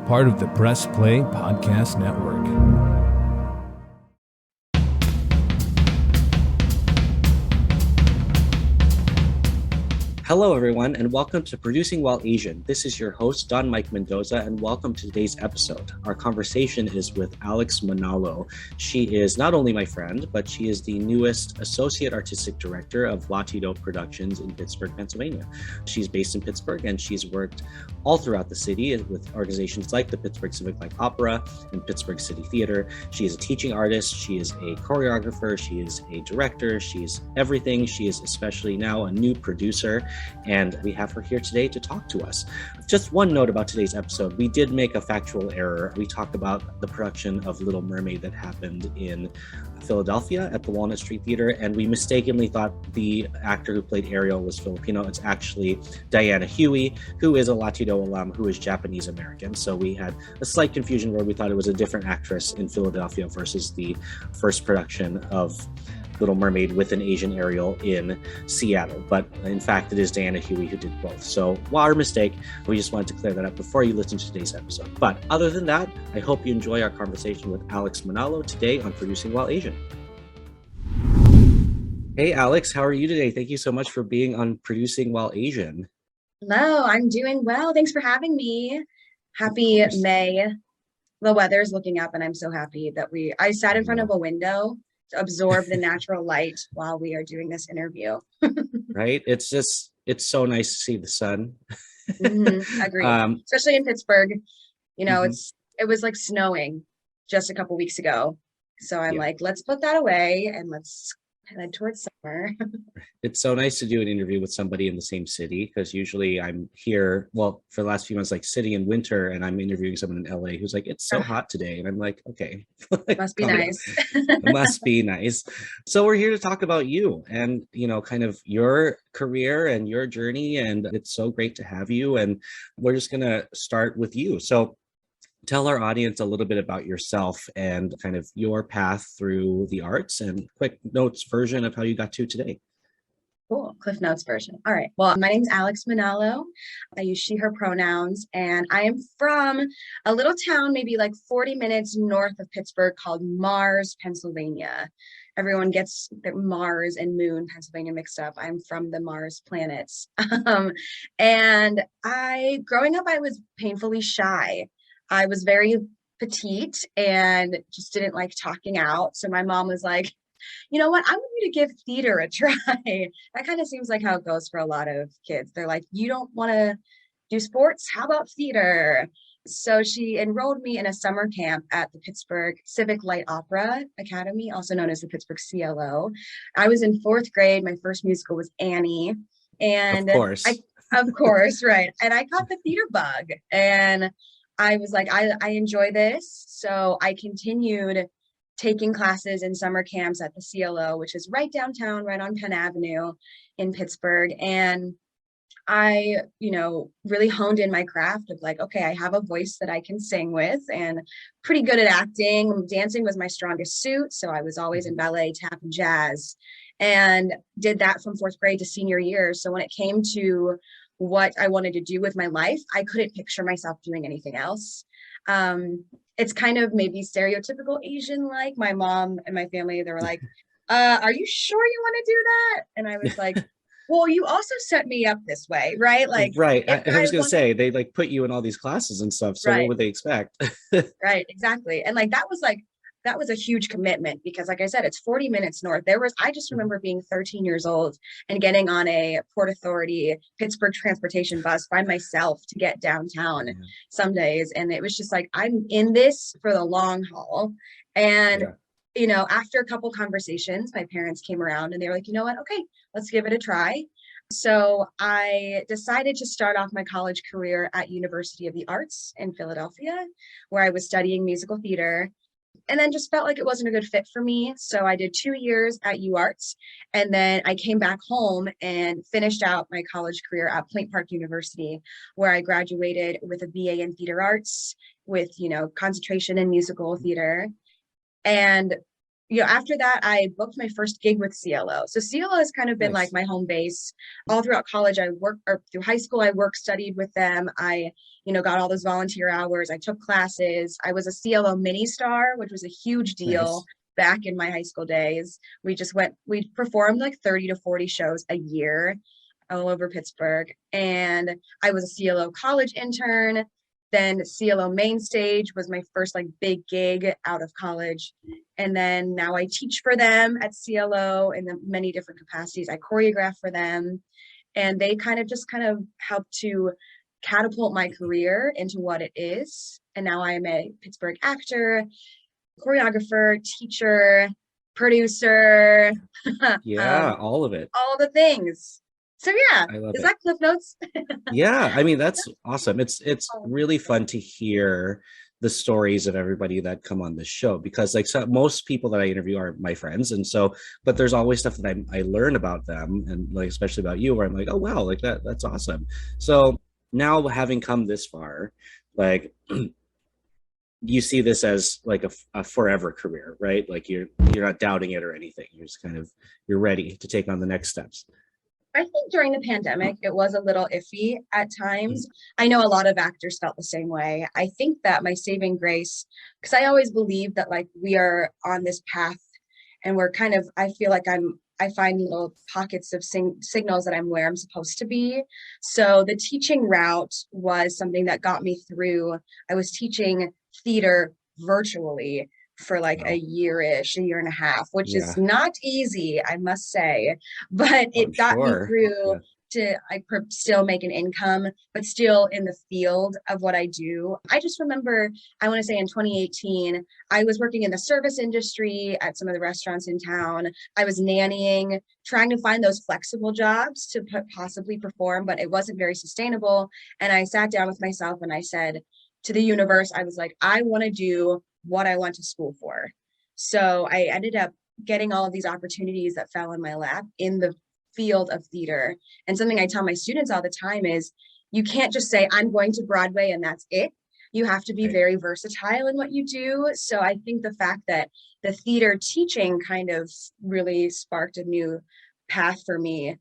part of the Press Play Podcast Network. Hello, everyone, and welcome to Producing While Asian. This is your host, Don Mike Mendoza, and welcome to today's episode. Our conversation is with Alex Manalo. She is not only my friend, but she is the newest Associate Artistic Director of Latido Productions in Pittsburgh, Pennsylvania. She's based in Pittsburgh, and she's worked all throughout the city with organizations like the Pittsburgh Civic Light Opera and Pittsburgh City Theater. She is a teaching artist. She is a choreographer. She is a director. She is everything. She is especially now a new producer. And we have her here today to talk to us. Just one note about today's episode. We did make a factual error. We talked about the production of Little Mermaid that happened in Philadelphia at the Walnut Street Theater, and we mistakenly thought the actor who played Ariel was Filipino. It's actually Diana Huey, who is a Latido alum, who is Japanese American. So we had a slight confusion where we thought it was a different actress in Philadelphia versus the first production of Little Mermaid with an Asian Ariel in Seattle. But in fact, it is Diana Huey who did both. So our mistake. We just wanted to clear that up before you listen to today's episode. But other than that, I hope you enjoy our conversation with Alex Manalo today on Producing While Asian. Hey, Alex, how are you today? Thank you so much for being on Producing While Asian. Hello, I'm doing well. Thanks for having me. Happy May. The weather's looking up and I'm so happy that I sat in front of a window to absorb the natural light while we are doing this interview. Right? It's so nice to see the sun. Agreed. Especially in Pittsburgh. You know, it was like snowing just a couple weeks ago. So I'm like, let's put that away and let's head towards summer. It's so nice to do an interview with somebody in the same city, because usually I'm here, well, for the last few months, like sitting in winter, and I'm interviewing someone in LA who's like, it's so hot today. And I'm like, okay. Must be nice. It must be nice. So we're here to talk about you and, you know, kind of your career and your journey. And it's so great to have you. And we're just going to start with you. So tell our audience a little bit about yourself and kind of your path through the arts and quick notes version of how you got to today. Cool. Cliff Notes version. All right. Well, my name's Alex Manalo. I use she, her pronouns, and I am from a little town, maybe like 40 minutes north of Pittsburgh called Mars, Pennsylvania. Everyone gets Mars and Moon, Pennsylvania mixed up. I'm from the Mars planets. And growing up, I was painfully shy. I was very petite and just didn't like talking out. So my mom was like, you know what, I want you to give theater a try. That kind of seems like how it goes for a lot of kids. They're like, you don't want to do sports? How about theater? So she enrolled me in a summer camp at the Pittsburgh Civic Light Opera Academy, also known as the Pittsburgh CLO. I was in 4th grade. My first musical was Annie. And of course, right. And I caught the theater bug. And I was like, I enjoy this. So I continued taking classes in summer camps at the CLO, which is right downtown, right on Penn Avenue in Pittsburgh. And I, really honed in my craft of like, okay, I have a voice that I can sing with and pretty good at acting. Dancing was my strongest suit. So I was always in ballet, tap, and jazz, and did that from 4th grade to senior year. So when it came to what I wanted to do with my life, I couldn't picture myself doing anything else. It's kind of maybe stereotypical Asian, like my mom and my family, they were like, are you sure you want to do that? And I was like, well, you also set me up this way, right? Like, right. I was going to say, they like put you in all these classes and stuff. So What would they expect? Right, exactly. And like, that was a huge commitment because like I said, it's 40 minutes north. I just remember being 13 years old and getting on a Port Authority Pittsburgh transportation bus by myself to get downtown some days. And it was just like, I'm in this for the long haul. And, after a couple conversations, my parents came around and they were like, you know what? Okay, let's give it a try. So I decided to start off my college career at University of the Arts in Philadelphia, where I was studying musical theater. And then just felt like it wasn't a good fit for me. So I did 2 years at UArts. And then I came back home and finished out my college career at Point Park University, where I graduated with a BA in theater arts with, concentration in musical theater. And, after that, I booked my first gig with CLO. So CLO has kind of been like Nice. my home base. All throughout college, I worked, or through high school, I work studied with them. I, got all those volunteer hours. I took classes. I was a CLO mini star, which was a huge deal Nice. back in my high school days. We performed like 30 to 40 shows a year all over Pittsburgh. And I was a CLO college intern. Then CLO main stage was my first like big gig out of college. And then now I teach for them at CLO in the many different capacities. I choreograph for them. And they kind of help to catapult my career into what it is. And now I am a Pittsburgh actor, choreographer, teacher, producer, Yeah, all of it. all the things. So yeah, I love is it. that Cliff Notes? Yeah, I mean that's awesome. It's really fun to hear the stories of everybody that come on this show because most people that I interview are my friends, and so but there's always stuff that I learn about them, and like especially about you, where I'm like, oh wow, like that's awesome. So now having come this far, like you see this as like a forever career, right? Like you're not doubting it or anything. You're just kind of you're ready to take on the next steps. I think during the pandemic, it was a little iffy at times. I know a lot of actors felt the same way. I think that my saving grace, because I always believe that like we are on this path and we're kind of, I feel like I find little pockets of signals that I'm where I'm supposed to be. So the teaching route was something that got me through. I was teaching theater virtually for like a Wow. year-ish, a year and a half, which is Yeah, not easy, I must say, but I'm it got me sure. through Yeah. to still make an income, but still in the field of what I do. I just remember, I want to say in 2018, I was working in the service industry at some of the restaurants in town. I was nannying, trying to find those flexible jobs to possibly perform, but it wasn't very sustainable. And I sat down with myself and I said to the universe, I was like, I want to do what I went to school for. So I ended up getting all of these opportunities that fell in my lap in the field of theater. And something I tell my students all the time is you can't just say, I'm going to Broadway and that's it. You have to be Right. very versatile in what you do. So I think the fact that the theater teaching kind of really sparked a new path for me,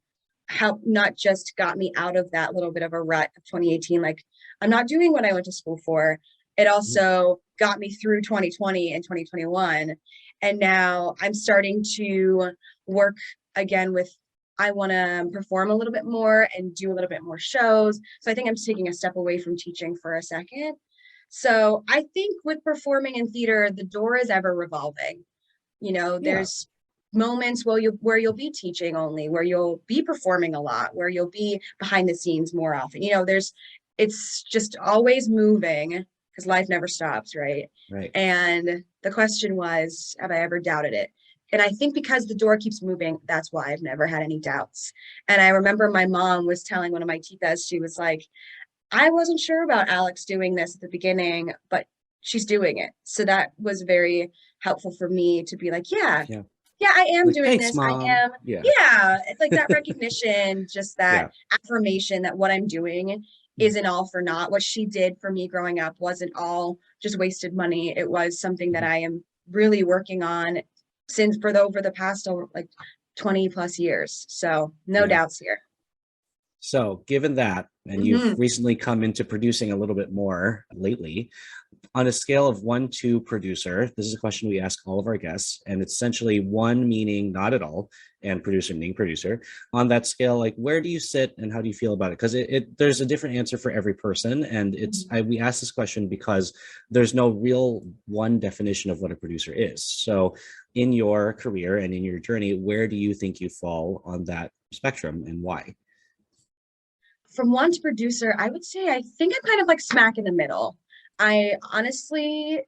how not just got me out of that little bit of a rut of 2018, like I'm not doing what I went to school for. It also got me through 2020 and 2021. And now I'm starting to work again with, I want to perform a little bit more and do a little bit more shows. So I think I'm taking a step away from teaching for a second. So I think with performing in theater, the door is ever revolving. Yeah. There's moments where you'll be teaching only, where you'll be performing a lot, where you'll be behind the scenes more often. It's just always moving because life never stops, right? Right. And the question was, have I ever doubted it? And I think because the door keeps moving, that's why I've never had any doubts. And I remember my mom was telling one of my titas, she was like, I wasn't sure about Alex doing this at the beginning, but she's doing it. So that was very helpful for me to be like, yeah, Yeah. yeah, I am Like, doing thanks, this. I mom. am. Yeah. Yeah. It's like that recognition, just that Yeah. affirmation that what I'm doing isn't all for naught. What she did for me growing up wasn't all just wasted money. It was something that Mhm. I am really working on since over the past like 20 plus years. So no Yeah. doubts here. So, given that, and you've Mhm. recently come into producing a little bit more lately, on a scale of 1 to producer, this is a question we ask all of our guests, and it's essentially one meaning not at all, and producer meaning producer. On that scale, like where do you sit and how do you feel about it? Because there's a different answer for every person, and we ask this question because there's no real one definition of what a producer is. So, in your career and in your journey, where do you think you fall on that spectrum, and why? From one to producer, I would say I think I'm kind of like smack in the middle. I honestly,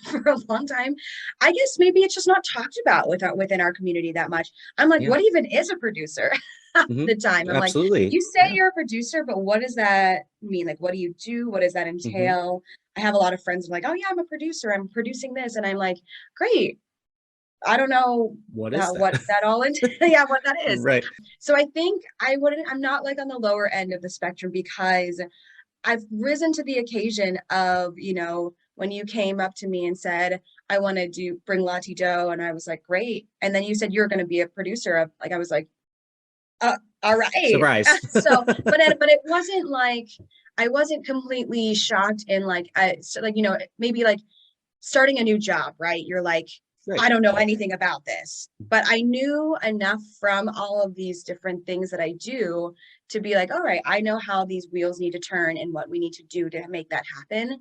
for a long time, I guess maybe it's just not talked about within our community that much. I'm like, Yeah. what even is a producer? Half Hmm. the time, I'm like, Absolutely. you say Yeah. you're a producer, but what does that mean? Like, what do you do? What does that Hmm. entail? I have a lot of friends who are like, oh yeah, I'm a producer. I'm producing this, and I'm like, great. I don't know What is that? what that all entails. Yeah, what that is. Right. So I think I'm not like on the lower end of the spectrum because I've risen to the occasion of, when you came up to me and said, I want to bring Lati Dough. And I was like, great. And then you said you're going to be a producer of, like, I was like, all right. Surprise. So, but it wasn't like, I wasn't completely shocked and like, maybe like starting a new job, right? You're like, Right. I don't know anything about this, but I knew enough from all of these different things that I do to be like, all right, I know how these wheels need to turn and what we need to do to make that happen,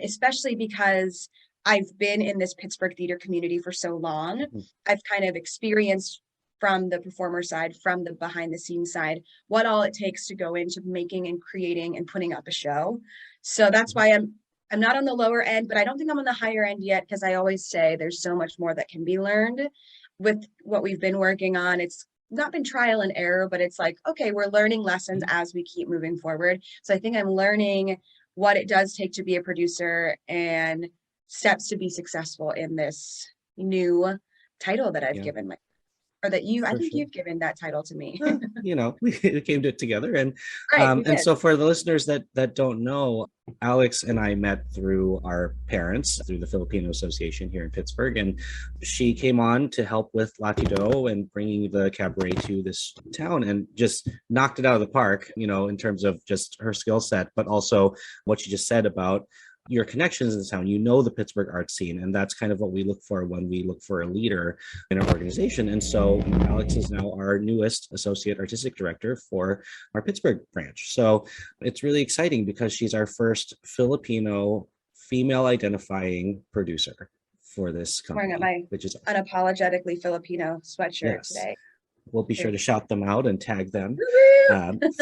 especially because I've been in this Pittsburgh theater community for so long. I've kind of experienced from the performer side, from the behind the scenes side, what all it takes to go into making and creating and putting up a show. So that's why I'm not on the lower end, but I don't think I'm on the higher end yet, because I always say there's so much more that can be learned with what we've been working on. It's not been trial and error, but it's like, okay, we're learning lessons as we keep moving forward. So I think I'm learning what it does take to be a producer and steps to be successful in this new title that I've given or that I think you've given that title to me. We came to it together. And right, and so for the listeners that don't know, Alex and I met through our parents, through the Filipino Association here in Pittsburgh. And she came on to help with Latido and bringing the cabaret to this town and just knocked it out of the park, in terms of just her skill set, but also what she just said about your connections in the town. The Pittsburgh art scene, and that's kind of what we look for when we look for a leader in our organization. And so Alex is now our newest associate artistic director for our Pittsburgh branch. So it's really exciting because she's our first Filipino female identifying producer for this company, which is unapologetically Filipino sweatshirt today. We'll be sure to shout them out and tag them.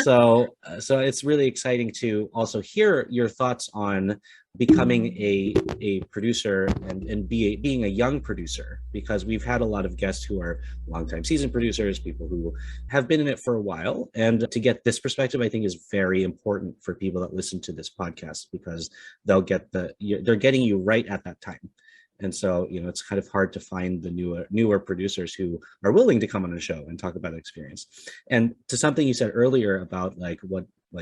So it's really exciting to also hear your thoughts on becoming a producer and being a young producer, because we've had a lot of guests who are longtime seasoned producers, people who have been in it for a while. And to get this perspective, I think, is very important for people that listen to this podcast, because they're getting you right at that time. And so, it's kind of hard to find the newer producers who are willing to come on a show and talk about experience. And to something you said earlier about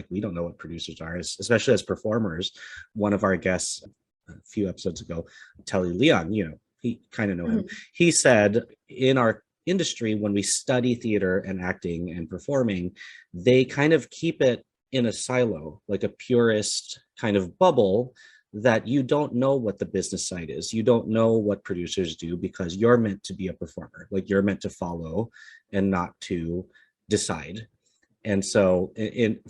we don't know what producers are, especially as performers. One of our guests a few episodes ago, Telly Leon, he kind of know him. He said in our industry, when we study theater and acting and performing, they kind of keep it in a silo, like a purist kind of bubble, that you don't know what the business side is. You don't know what producers do, because you're meant to be a performer. Like, you're meant to follow and not to decide. And so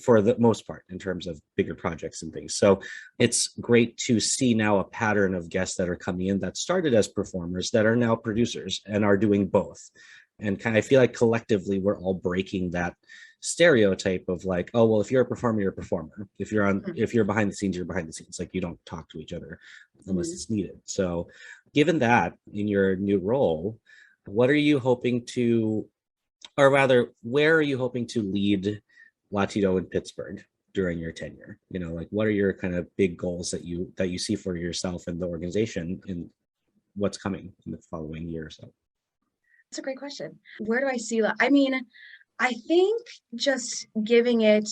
for the most part, in terms of bigger projects and things. So it's great to see now a pattern of guests that are coming in that started as performers that are now producers and are doing both. And I feel like collectively we're all breaking that stereotype of like, oh, well, if you're a performer, you're a performer. If you're behind the scenes, you're behind the scenes. Like, you don't talk to each other unless it's needed. So given that, in your new role, what are you hoping to, or rather, where are you hoping to lead Latido in Pittsburgh during your tenure? What are your kind of big goals that you see for yourself and the organization in what's coming in the following year or so? That's a great question. Where do I see that? I mean, I think just giving it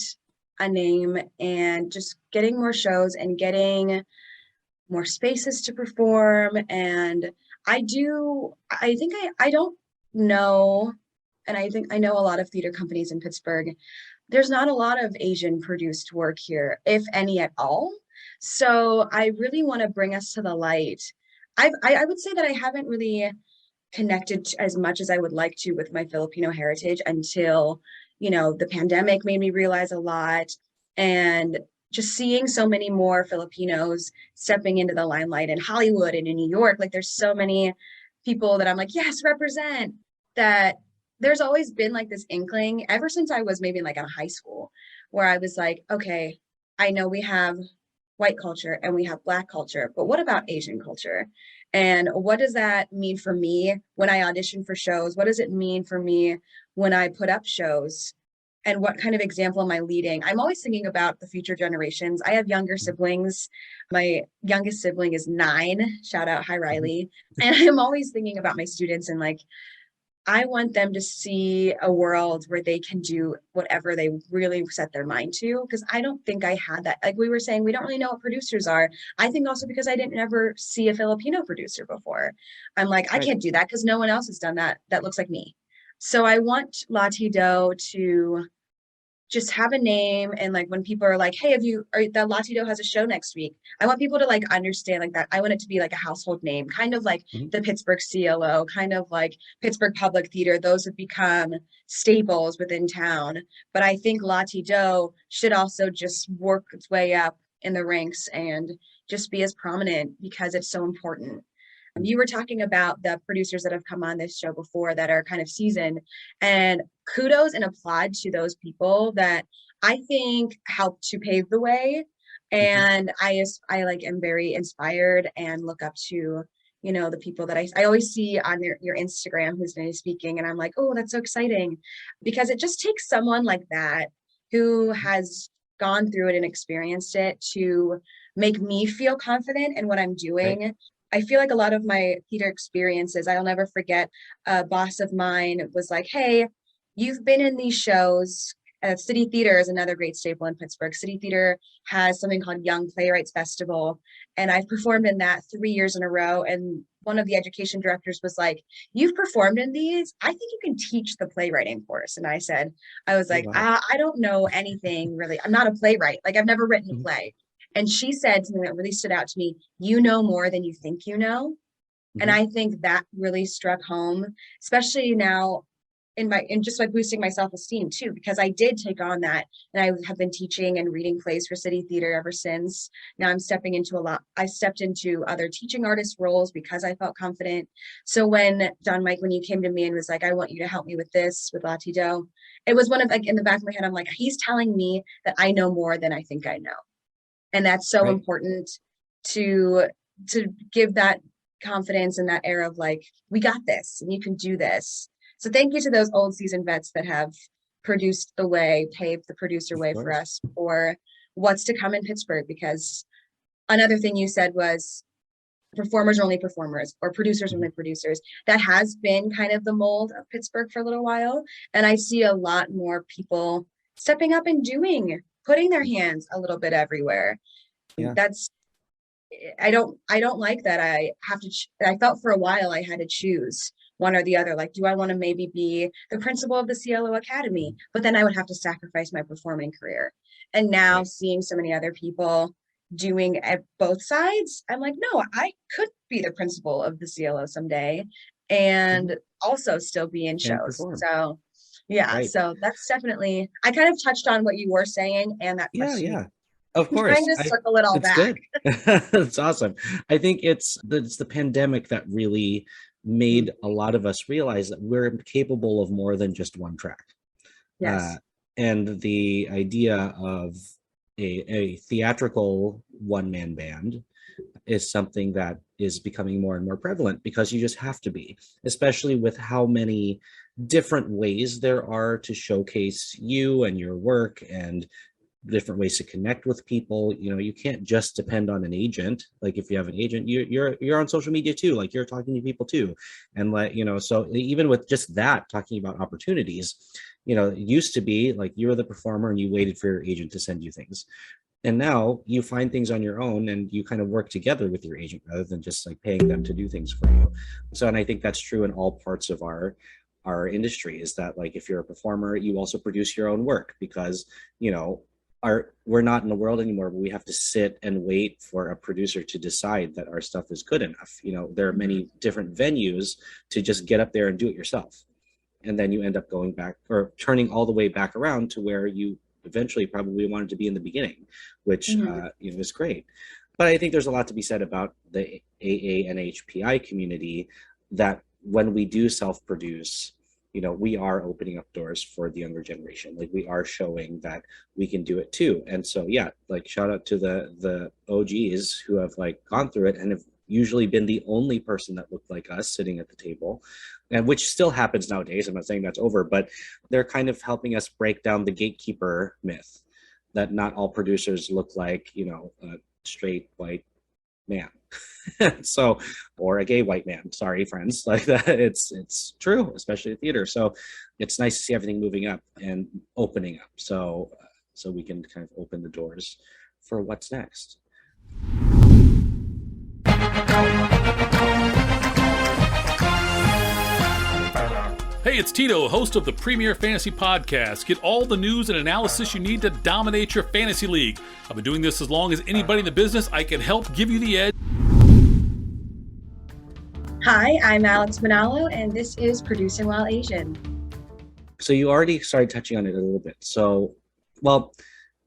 a name and just getting more shows and getting more spaces to perform. And I don't know, and I think I know a lot of theater companies in Pittsburgh. There's not a lot of Asian produced work here, if any at all. So I really want to bring us to the light. I would say that I haven't really connected as much as I would like to with my Filipino heritage until, the pandemic made me realize a lot. And just seeing so many more Filipinos stepping into the limelight in Hollywood and in New York, like, there's so many people that I'm like, yes, represent. That there's always been like this inkling ever since I was maybe like in high school, where I was like, okay, I know we have white culture and we have Black culture, but what about Asian culture? And what does that mean for me when I audition for shows? What does it mean for me when I put up shows? And what kind of example am I leading? I'm always thinking about the future generations. I have younger siblings. My youngest sibling is 9. Shout out, hi Riley. And I'm always thinking about my students and like, I want them to see a world where they can do whatever they really set their mind to. Because I don't think I had that. Like we were saying, we don't really know what producers are. I think also because I didn't ever see a Filipino producer before. I'm like, I Right. can't do that because no one else has done that that looks like me. So I want Latido to just have a name, and like when people are like, hey, have you, or the Latido has a show next week, I want people to like understand like that. I want it to be like a household name, kind of like Mhm. the Pittsburgh CLO, kind of like Pittsburgh Public Theater. Those have become staples within town, but I think Latido should also just work its way up in the ranks and just be as prominent because it's so important. You were talking about the producers that have come on this show before that are kind of seasoned, and kudos and applaud to those people that I think helped to pave the way. Mhm. And I like am very inspired and look up to, the people that I always see on your Instagram who's going to be speaking, and I'm like, oh, that's so exciting, because it just takes someone like that who has gone through it and experienced it to make me feel confident in what I'm Right. doing. I feel like a lot of my theater experiences, I'll never forget, a boss of mine was like, hey, you've been in these shows. City Theater is another great staple in Pittsburgh. City Theater has something called Young Playwrights Festival, and I've performed in that 3 years in a row. And one of the education directors was like, you've performed in these. I think you can teach the playwriting course. And I said, I was Oh, like, wow. I don't know anything really. I'm not a playwright. Like, I've never written a Mhm. play. And she said something that really stood out to me. You know more than you think you know. And Mhm. I think that really struck home, especially now in just like boosting my self-esteem too, because I did take on that, and I have been teaching and reading plays for City Theater ever since. Now I stepped into other teaching artist roles because I felt confident. So when John Mike, when you came to me and was like, I want you to help me with this with Latido, it was one of like in the back of my head, I'm like, he's telling me that I know more than I think I know. And that's so Right. important to to give that confidence and that air of like, we got this and you can do this. So thank you to those old seasoned vets that have produced the way, paved the producer Of way for course. us for what's to come in Pittsburgh. Because another thing you said was performers are only performers or producers are Mhm. only producers. That has been kind of the mold of Pittsburgh for a little while. And I see a lot more people stepping up and putting their hands a little bit everywhere. Yeah. That's I don't like that I have to I felt for a while I had to choose one or the other. Like, do I want to maybe be the principal of the CLO Academy, but then I would have to sacrifice my performing career. And now Right. seeing so many other people doing at both sides, I'm like, no, I could be the principal of the CLO someday Mhm. and also still be in And shows. perform. So yeah, Right. so that's definitely, I kind of touched on what you were saying and that Yeah, question. yeah. Of I'm trying course. to circle it all It's back. good. It's awesome. I think it's the pandemic that really Mm, made a lot of us realize that we're capable of more than just one track. Uh, yes. and the idea of a theatrical one-man band is something that is becoming more and more prevalent because you just have to be, especially with how many different ways there are to showcase you and your work and different ways to connect with people. You can't just depend on an agent. Like if you have an agent, you're on social media too, like you're talking to people too. And like, so even with just that, talking about opportunities, it used to be like you were the performer and you waited for your agent to send you things, and now you find things on your own and you kind of work together with your agent rather than just like paying them to do things for you. So, and I think that's true in all parts of our industry, is that like if you're a performer, you also produce your own work because you know we're not in the world anymore where we have to sit and wait for a producer to decide that our stuff is good enough. There are Mhm. many different venues to just get up there and do it yourself, and then you end up going back or turning all the way back around to where you eventually probably wanted to be in the beginning, which Mhm. is great. But I think there's a lot to be said about the AANHPI community, that when we do self-produce, we are opening up doors for the younger generation. Like we are showing that we can do it too. And so yeah, like shout out to the OGs who have like gone through it and have usually been the only person that looked like us sitting at the table, and which still happens nowadays. I'm not saying that's over, but they're kind of helping us break down the gatekeeper myth that not all producers look like, straight white man. So, or a gay white man. Sorry, friends. Like that. It's true, especially at theater. So it's nice to see everything moving up and opening up. So we can kind of open the doors for what's next. Hey, it's Tito, host of the Premier Fantasy Podcast. Get all the news and analysis you need to dominate your fantasy league. I've been doing this as long as anybody in the business. I can help give you the edge. Hi, I'm Alex Manalo, and this is Producing While Asian. So you already started touching on it a little bit. So, well,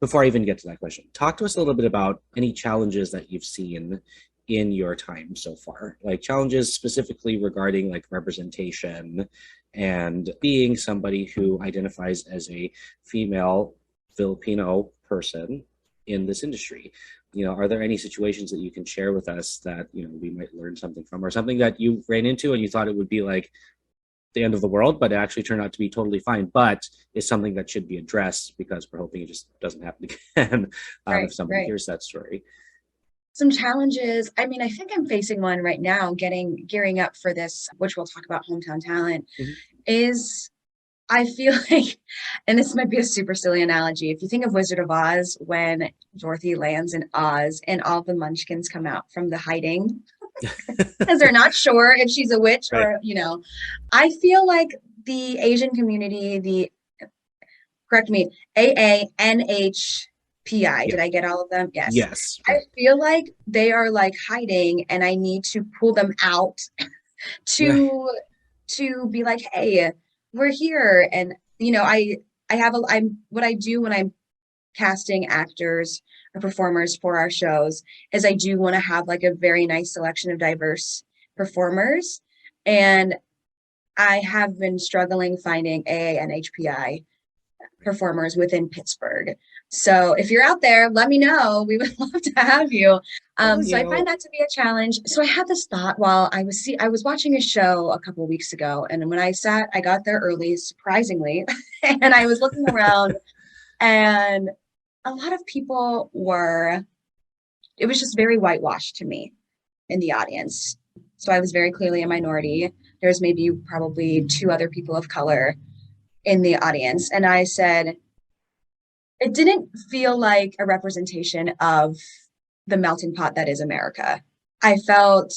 before I even get to that question, talk to us a little bit about any challenges that you've seen in your time so far, like challenges specifically regarding like representation and being somebody who identifies as a female Filipino person in this industry. You know, are there any situations that you can share with us that, you know, we might learn something from, or something that you ran into and you thought it would be like the end of the world, but it actually turned out to be totally fine, but it's something that should be addressed because we're hoping it just doesn't happen again if somebody hears that story. Some challenges. I mean, I think I'm facing one right now, gearing up for this, which we'll talk about hometown talent, is I feel like, and this might be a super silly analogy, if you think of Wizard of Oz, when Dorothy lands in Oz and all the munchkins come out from the hiding, because they're not sure if she's a witch or, you know, I feel like the Asian community, correct me, AANHPI. Did I get all of them? Yes. Yes. I feel like they are like hiding and I need to pull them out to be like, hey, we're here. And, you know, I'm what I do when I'm casting actors or performers for our shows is I do want to have like a very nice selection of diverse performers. And I have been struggling finding AANHPI performers within Pittsburgh. So if you're out there, let me know. We would love to have you. So I find that to be a challenge. So I had this thought while I was watching a show a couple of weeks ago, and when I got there early, surprisingly, and I was looking around, and a lot of people it was just very whitewashed to me in the audience. So I was very clearly a minority. There's maybe probably 2 other people of color in the audience. And I said, it didn't feel like a representation of the melting pot that is America. I felt,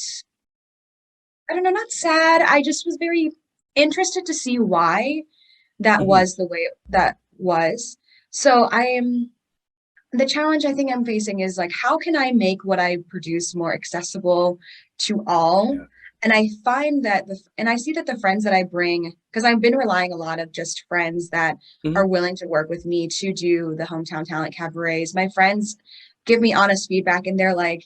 I don't know, not sad. I just was very interested to see why that was the way that was. So the challenge I think I'm facing is like, how can I make what I produce more accessible to all? Yeah. And I find that, and I see that the friends that I bring, because I've been relying a lot of just friends that are willing to work with me to do the hometown talent cabarets. My friends give me honest feedback and they're like,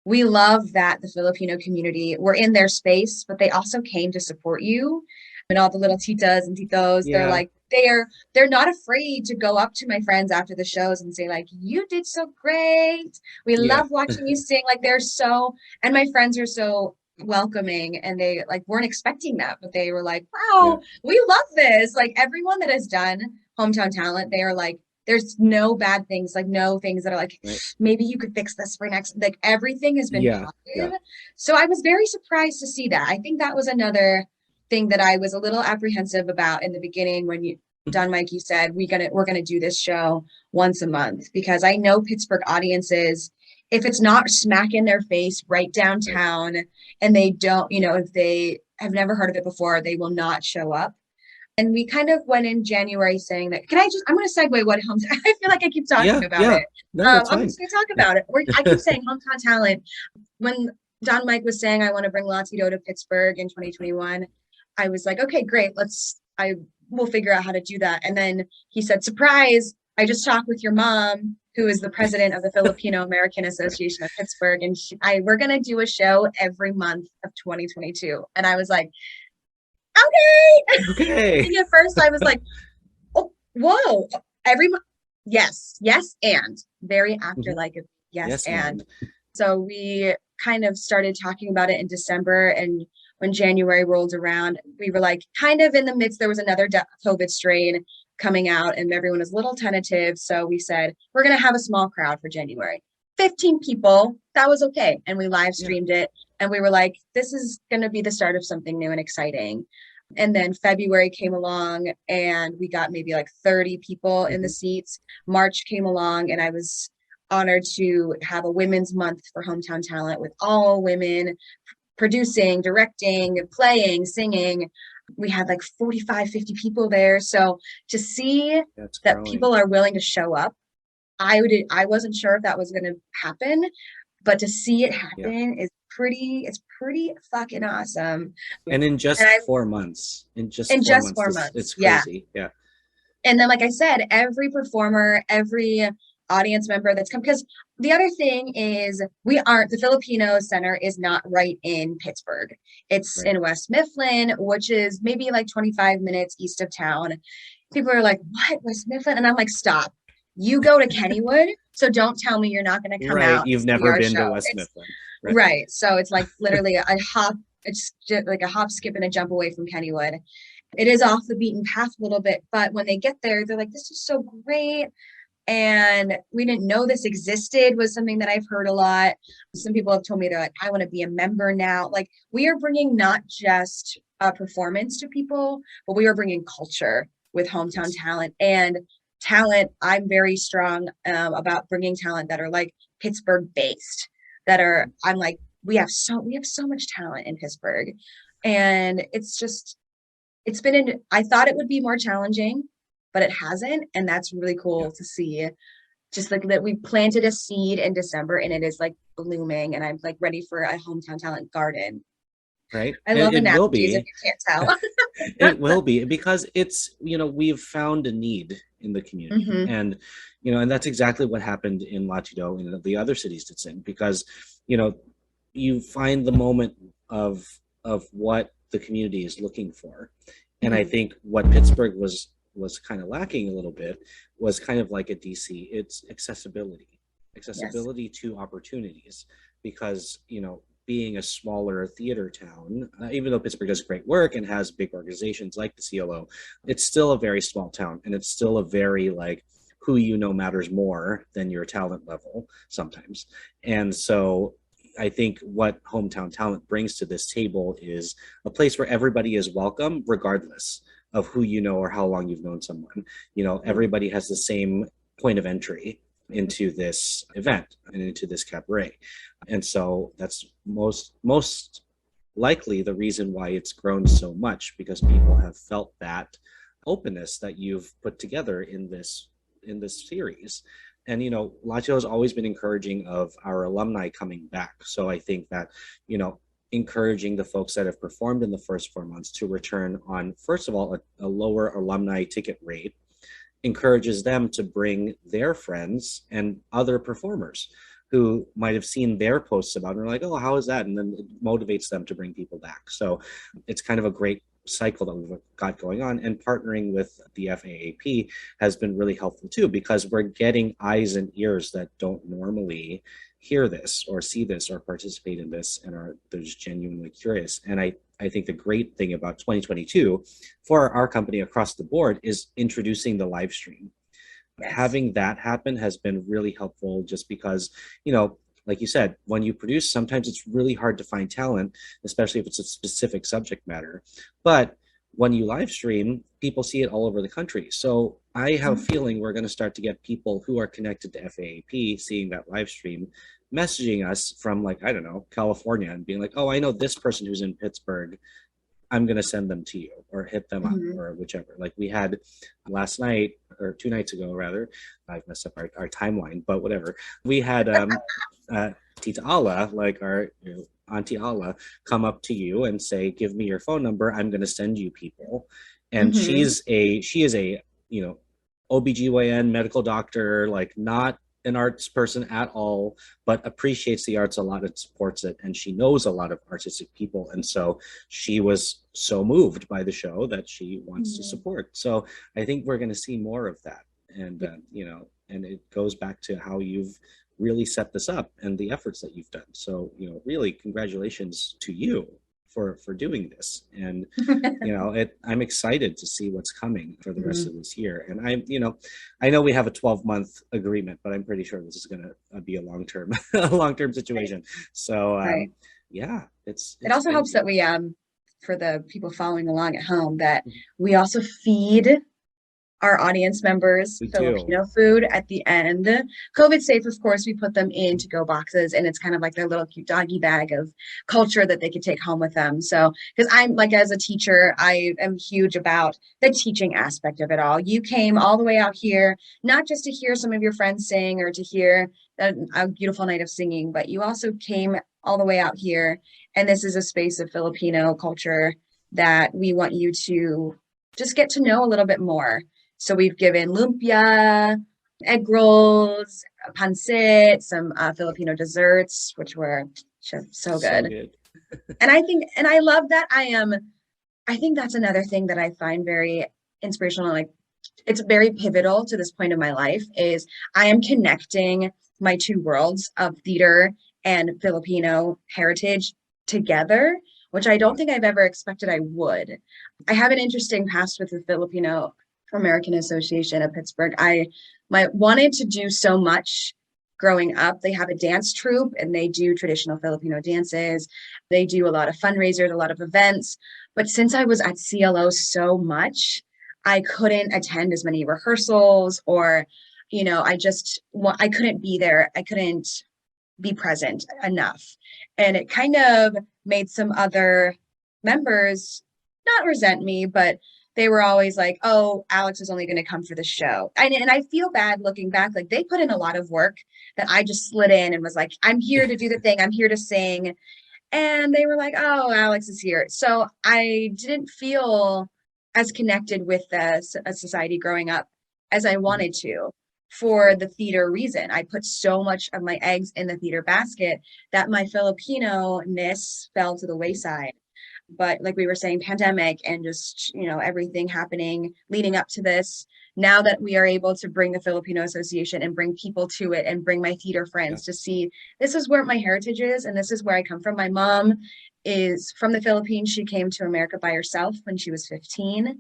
we love that the Filipino community, we're in their space, but they also came to support you. And all the little titas and titos, they're like, they're not afraid to go up to my friends after the shows and say like, you did so great. We love watching you sing. Like and my friends are so welcoming and they like weren't expecting that, but they were like, wow, we love this. Like everyone that has done hometown talent, they are like, there's no bad things, like no things that are like, maybe you could fix this for next, like everything has been positive. So I was very surprised to see that. I think that was another thing that I was a little apprehensive about in the beginning when Don Mike, you said we're gonna do this show once a month, because I know Pittsburgh audiences, if it's not smack in their face right downtown and they don't, you know, if they have never heard of it before, they will not show up. And we kind of went in January saying that, I'm going to segue what hometown, I feel like I keep talking about it. No, that's fine. I'm just going to talk about it. I keep saying hometown talent. When Don Mike was saying, I want to bring Latino to Pittsburgh in 2021, I was like, okay, great. We'll figure out how to do that. And then he said, surprise, I just talked with your mom, who is the president of the Filipino American Association of Pittsburgh. And we're going to do a show every month of 2022. And I was like, okay. And at first I was like, oh, whoa, every month. Yes. And very actor like yes. And so we kind of started talking about it in December. And when January rolled around, we were like kind of in the midst, there was another COVID strain coming out and everyone was a little tentative. So we said, we're going to have a small crowd for January. 15 people. That was okay. And we live streamed it. And we were like, this is going to be the start of something new and exciting. And then February came along and we got maybe like 30 people in the seats. March came along and I was honored to have a Women's Month for Hometown Talent with all women producing, directing, playing, singing. We had like 45, 50 people there. So to see that people are willing to show up, I wasn't sure if that was going to happen, but to see it happen is it's pretty fucking awesome. And in just 4 months, in just 4 months, it's crazy. Yeah. And then, like I said, every performer, every audience member that's come, because the other thing is the Filipino Center is not right in Pittsburgh. It's in West Mifflin, which is maybe like 25 minutes east of town. People are like, what, West Mifflin? And I'm like, stop. You go to Kennywood, so don't tell me you're not going to come out. You've never been to West Mifflin. Right. So it's like literally it's just like a hop, skip, and a jump away from Kennywood. It is off the beaten path a little bit, but when they get there, they're like, this is so great. And we didn't know this existed was something that I've heard a lot. Some people have told me they're like, I want to be a member now. Like, we are bringing not just a performance to people, but we are bringing culture with Hometown Talent and talent. I'm very strong about bringing talent that are like Pittsburgh based, I'm like, we have so much talent in Pittsburgh. And I thought it would be more challenging, but it hasn't. And that's really cool to see. Just like that, we planted a seed in December and it is like blooming, and I'm like ready for a Hometown Talent garden. Right. I love analogies if you can't tell. It will be, because it's, we've found a need in the community. And, and that's exactly what happened in Latido and the other cities it's in, because, you find the moment of what the community is looking for. And I think what Pittsburgh was kind of lacking a little bit was kind of like a DC. It's accessibility to opportunities, because, being a smaller theater town, even though Pittsburgh does great work and has big organizations like the CLO, it's still a very small town, and it's still a very like who matters more than your talent level sometimes. And so I think what Hometown Talent brings to this table is a place where everybody is welcome, regardless of who or how long you've known someone. Everybody has the same point of entry into this event and into this cabaret. And so that's most likely the reason why it's grown so much, because people have felt that openness that you've put together in this series. And, Latio has always been encouraging of our alumni coming back. So I think that, encouraging the folks that have performed in the first 4 months to return on, first of all, a lower alumni ticket rate, encourages them to bring their friends and other performers who might have seen their posts about it and are like, oh, how is that? And then it motivates them to bring people back. So it's kind of a great cycle that we've got going on, and partnering with the FAAP has been really helpful too, because we're getting eyes and ears that don't normally hear this or see this or participate in this, and they're just genuinely curious. And I think the great thing about 2022 for our company across the board is introducing the live stream. Having that happen has been really helpful, just because, like you said, when you produce, sometimes it's really hard to find talent, especially if it's a specific subject matter. But when you live stream, people see it all over the country. So I have a feeling we're going to start to get people who are connected to FAAP seeing that live stream, messaging us from, like, I don't know, California, and being like, oh, I know this person who's in Pittsburgh. I'm going to send them to you, or hit them up, or whichever. Like we had last night, or 2 nights ago, rather. I've messed up our timeline, but whatever. We had Tita Ala, like our Auntie Ala, come up to you and say, give me your phone number. I'm going to send you people. And she is a, OBGYN medical doctor, like not an arts person at all, but appreciates the arts a lot and supports it. And she knows a lot of artistic people. And so she was so moved by the show that she wants to support. So I think we're going to see more of that. And, and it goes back to how you've really set this up and the efforts that you've done. So, really, congratulations to you for doing this. And I'm excited to see what's coming for the rest of this year. And I know we have a 12-month agreement, but I'm pretty sure this is going to be a long-term situation. So yeah, it's it also crazy. helps that we for the people following along at home, that we also feed our audience members Filipino food at the end. COVID safe, of course, we put them in to-go boxes, and it's kind of like their little cute doggy bag of culture that they could take home with them. So, because I'm like, as a teacher, I am huge about the teaching aspect of it all. You came all the way out here, not just to hear some of your friends sing or to hear a beautiful night of singing, but you also came all the way out here, and this is a space of Filipino culture that we want you to just get to know a little bit more. So we've given lumpia, egg rolls, pancit, some Filipino desserts, which were just so good. And I love that. I think that's another thing that I find very inspirational. Like, it's very pivotal to this point in my life, is I am connecting my two worlds of theater and Filipino heritage together, which I don't think I've ever expected I would. I have an interesting past with the Filipino American Association of Pittsburgh. I wanted to do so much growing up. They have a dance troupe and they do traditional Filipino dances. They do a lot of fundraisers, a lot of events. But since I was at CLO so much, I couldn't attend as many rehearsals, or, I couldn't be there. I couldn't be present enough. And it kind of made some other members not resent me, but they were always like, oh, Alex is only going to come for the show. And I feel bad looking back. Like, they put in a lot of work that I just slid in and was like, I'm here to do the thing. I'm here to sing. And they were like, oh, Alex is here. So I didn't feel as connected with a society growing up as I wanted to, for the theater reason. I put so much of my eggs in the theater basket that my Filipino-ness fell to the wayside. But like we were saying, pandemic and just, everything happening leading up to this, now that we are able to bring the Filipino Association and bring people to it and bring my theater friends to see, this is where my heritage is and this is where I come from. My mom is from the Philippines. She came to America by herself when she was 15.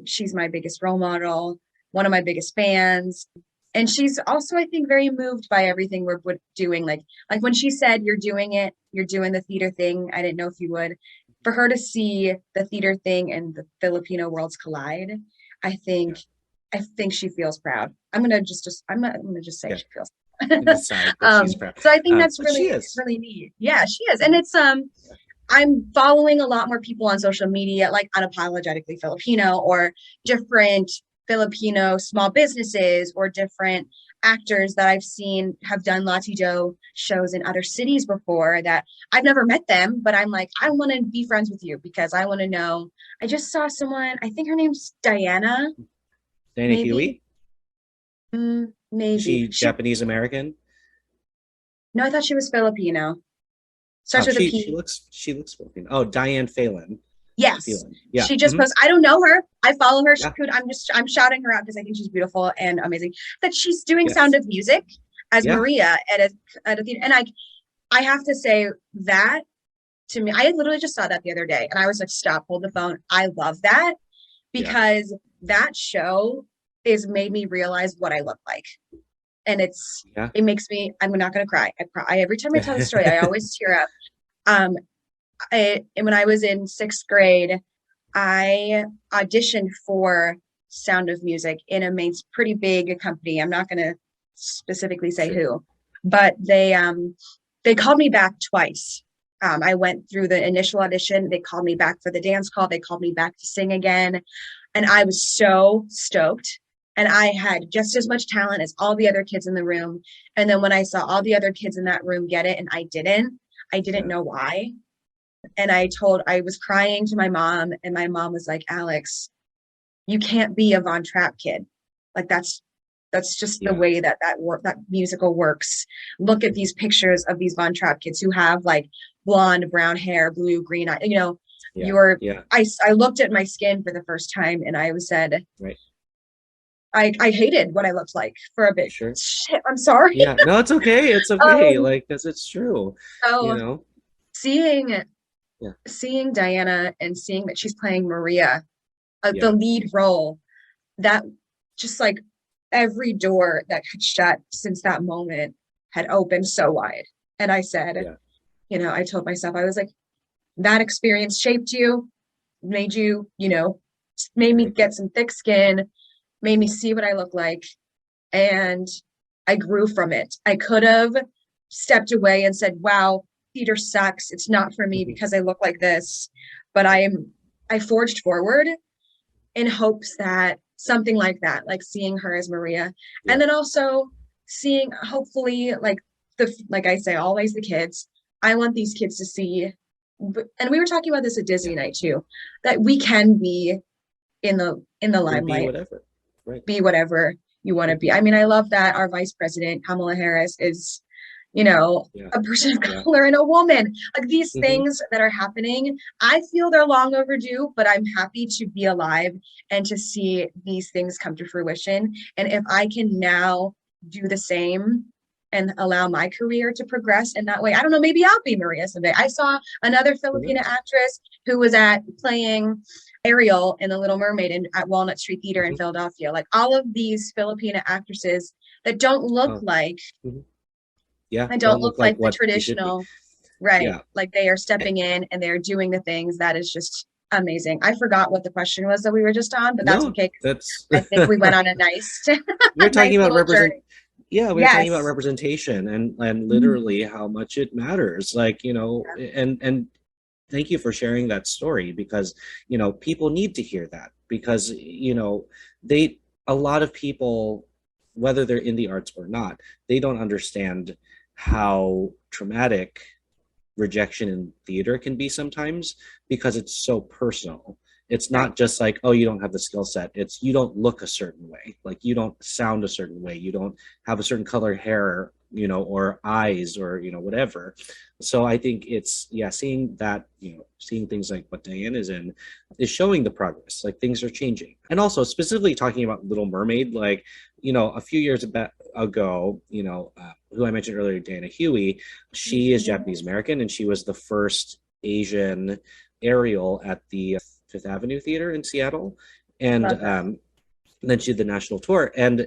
She's my biggest role model, one of my biggest fans. And she's also, I think, very moved by everything we're doing. Like when she said, you're doing the theater thing, I didn't know if you would. For her to see the theater thing and the Filipino worlds collide, I think she feels proud. I'm gonna just say she feels proud. She's proud. So I think that's really neat. Yeah, she is. And it's I'm following a lot more people on social media, like Unapologetically Filipino, or different Filipino small businesses, or different actors that I've seen have done Latido shows in other cities before, that I've never met them, but I'm like, I want to be friends with you because I want to know. I just saw someone, I think her name's Diana Huey? Maybe. She Japanese American? No, I thought she was Filipino. Starts with a P. She looks Filipino. Oh, Diane Phelan. Yes. Yeah. She just posts. I don't know her. I follow her. I'm shouting her out because I think she's beautiful and amazing. That she's doing Sound of Music as Maria at a theater. And I have to say that, to me, I literally just saw that the other day and I was like, stop, hold the phone. I love that because that show is made me realize what I look like. And it makes me, I'm not going to cry. Every time I tell the story, I always tear up. When I was in 6th grade, I auditioned for Sound of Music in a pretty big company. I'm not going to specifically say who, but they called me back twice. I went through the initial audition. They called me back for the dance call. They called me back to sing again. And I was so stoked. And I had just as much talent as all the other kids in the room. And then when I saw all the other kids in that room get it and I didn't know why. And I was crying to my mom, and my mom was like, Alex, you can't be a Von Trapp kid. Like that's just the way that musical works. Look at these pictures of these Von Trapp kids who have like blonde, brown hair, blue, green eyes. I looked at my skin for the first time and I said, I hated what I looked like for a bit. Sure. Shit, I'm sorry. Yeah, no, it's okay. It's okay. Because it's true. So seeing seeing Diana and seeing that she's playing Maria, Yeah. the lead role, that just like every door that had shut since that moment had opened so wide. And I said, I told myself, I was like, that experience shaped you, made you, made me get some thick skin, made me see what I look like. And I grew from it. I could have stepped away and said, wow, theater sucks. It's not for me because I look like this. But I forged forward in hopes that something like that, like seeing her as Maria, and then also seeing, hopefully, like I say, always the kids. I want these kids to see, and we were talking about this at Disney night too, that we can be in the limelight, be whatever, right? Be whatever you want to be. I mean, I love that our vice president Kamala Harris is, a person of color and a woman. Like these things that are happening, I feel they're long overdue, but I'm happy to be alive and to see these things come to fruition. And if I can now do the same and allow my career to progress in that way, I don't know, maybe I'll be Maria someday. I saw another Filipina actress who was playing Ariel in The Little Mermaid at Walnut Street Theater in Philadelphia. Like all of these Filipina actresses that don't look like don't look like the traditional, right? Yeah. Like they are stepping in and they're doing the things that is just amazing. I forgot what the question was that we were just on, but that's okay. I think we went on a nice. We're talking about representation. Yeah, we're talking about representation and literally how much it matters. Like, and thank you for sharing that story because, people need to hear that because, a lot of people, whether they're in the arts or not, they don't understand how traumatic rejection in theater can be sometimes because it's so personal. It's not just like, oh, you don't have the skill set. It's you don't look a certain way. Like you don't sound a certain way. You don't have a certain color hair, or eyes or, whatever. So I think it's, seeing that, seeing things like what Diane is in is showing the progress, like things are changing. And also specifically talking about Little Mermaid, like, a few years ago, who I mentioned earlier, Dana Huey, she is Japanese American and she was the first Asian Ariel at the Fifth Avenue Theater in Seattle. And then she did the national tour. And,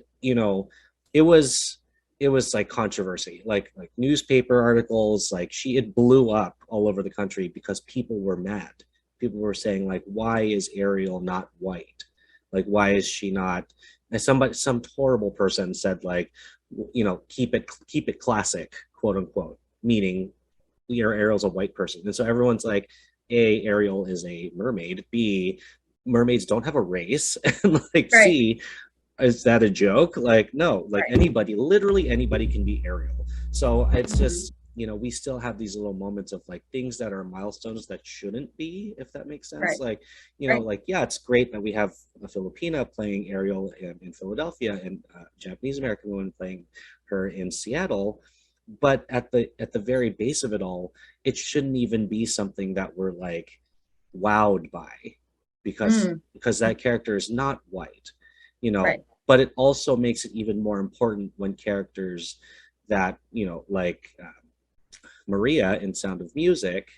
it was like controversy, like newspaper articles, like it blew up all over the country because people were mad. People were saying like, why is Ariel not white? Like, why is she not? And some horrible person said like, keep it classic, quote unquote, meaning Ariel's a white person. And so everyone's like, A, Ariel is a mermaid. B, mermaids don't have a race. And like, C, is that a joke? Like, no, like anybody, literally anybody can be Ariel. So it's just, we still have these little moments of like things that are milestones that shouldn't be, if that makes sense. Like, like, yeah, it's great that we have a Filipina playing Ariel in Philadelphia and a Japanese American woman playing her in Seattle. But at the very base of it all, it shouldn't even be something that we're like wowed by because that character is not white, but it also makes it even more important when characters that, like Maria in Sound of Music